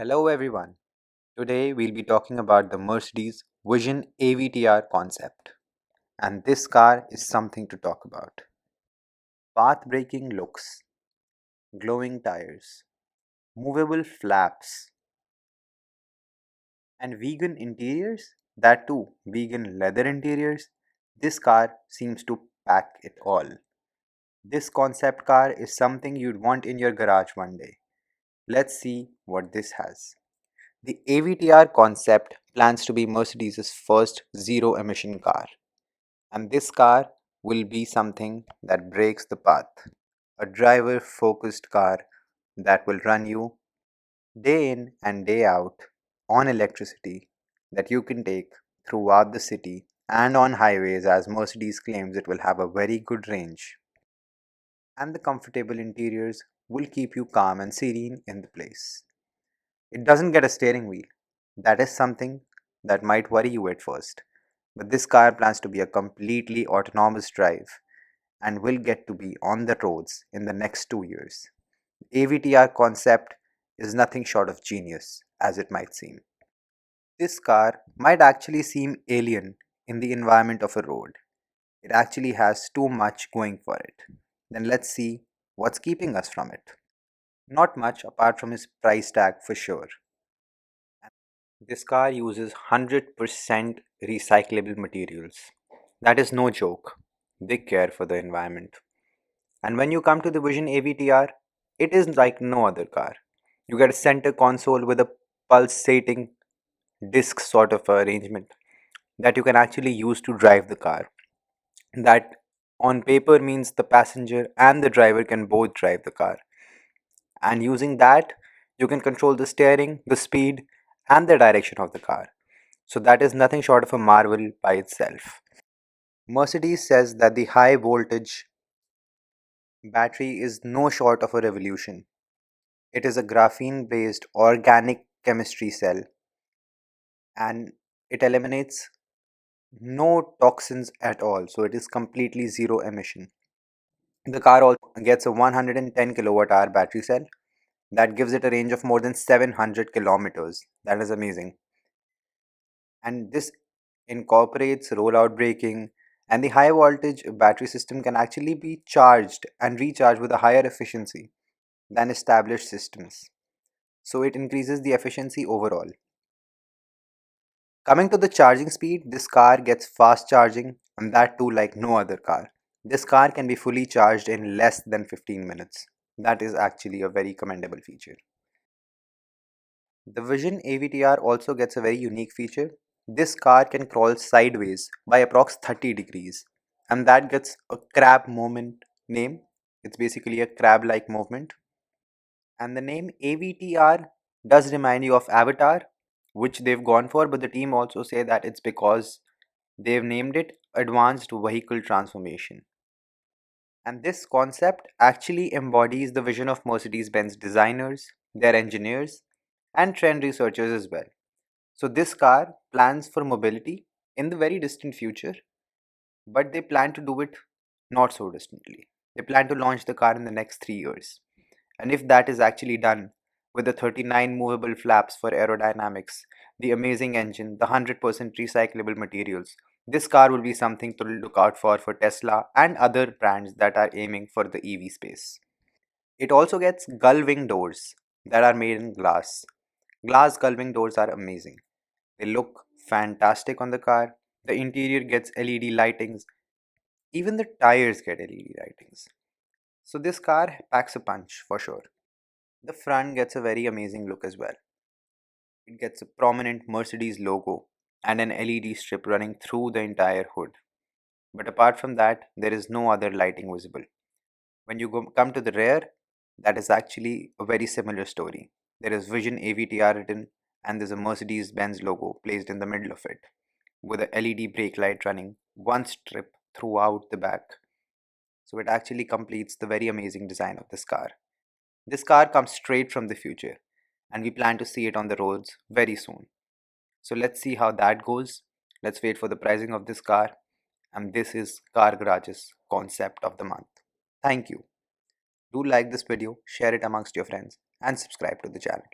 Hello everyone. Today we'll be talking about the Mercedes Vision AVTR concept. And this car is something to talk about. Path-breaking looks, glowing tires, movable flaps, and vegan interiors, that too, vegan leather interiors. This car seems to pack it all. This concept car is something you'd want in your garage one day. Let's see what this has. The AVTR concept plans to be Mercedes' first zero emission car, and this car will be something that breaks the path. A driver focused car that will run you day in and day out on electricity that you can take throughout the city and on highways, as Mercedes claims it will have a very good range. And the comfortable interiors will keep you calm and serene in the place. It doesn't get a steering wheel. That is something that might worry you at first. But this car plans to be a completely autonomous drive and will get to be on the roads in the next 2 years. AVTR concept is nothing short of genius, as it might seem. This car might actually seem alien in the environment of a road. It actually has too much going for it. Then let's see what's keeping us from it. Not much apart from its price tag for sure. This car uses 100% recyclable materials. That is no joke. They care for the environment. And when you come to the Vision AVTR, it is like no other car. You get a center console with a pulsating disc sort of arrangement that you can actually use to drive the car. That on paper means the passenger and the driver can both drive the car. And using that, you can control the steering, the speed, and the direction of the car. So that is nothing short of a marvel by itself. Mercedes says that the high voltage battery is no short of a revolution. It is a graphene based organic chemistry cell, and it eliminates no toxins at all. So it is completely zero emission. The car also gets a 110 kilowatt hour battery cell that gives it a range of more than 700 kilometers. That is amazing. And this incorporates rollout braking, and the high voltage battery system can actually be charged and recharged with a higher efficiency than established systems. So it increases the efficiency overall. Coming to the charging speed, this car gets fast charging, and that too like no other car. This car can be fully charged in less than 15 minutes. That is actually a very commendable feature. The Vision AVTR also gets a very unique feature. This car can crawl sideways by approx 30 degrees, and that gets a crab movement name. It's basically a crab like movement. And the name AVTR does remind you of Avatar, which they've gone for, but the team also say that it's because they've named it Advanced Vehicle Transformation. And this concept actually embodies the vision of Mercedes Benz designers, their engineers, and trend researchers as well. So, this car plans for mobility in the very distant future, but they plan to do it not so distantly. They plan to launch the car in the next 3 years. And if that is actually done with the 39 movable flaps for aerodynamics, the amazing engine, the 100% recyclable materials, this car will be something to look out for Tesla and other brands that are aiming for the EV space. It also gets gull wing doors that are made in glass. Glass gull wing doors are amazing. They look fantastic on the car. The interior gets LED lightings. Even the tires get LED lightings. So this car packs a punch for sure. The front gets a very amazing look as well. It gets a prominent Mercedes logo and an LED strip running through the entire hood. But apart from that, there is no other lighting visible. When you come to the rear, that is actually a very similar story. There is Vision AVTR written, and there's a Mercedes Benz logo placed in the middle of it, with a LED brake light running one strip throughout the back. So it actually completes the very amazing design of this car. This car comes straight from the future, and we plan to see it on the roads very soon. So let's see how that goes. Let's wait for the pricing of this car. And this is Car Garage's concept of the month. Thank you. Do like this video, share it amongst your friends, and subscribe to the channel.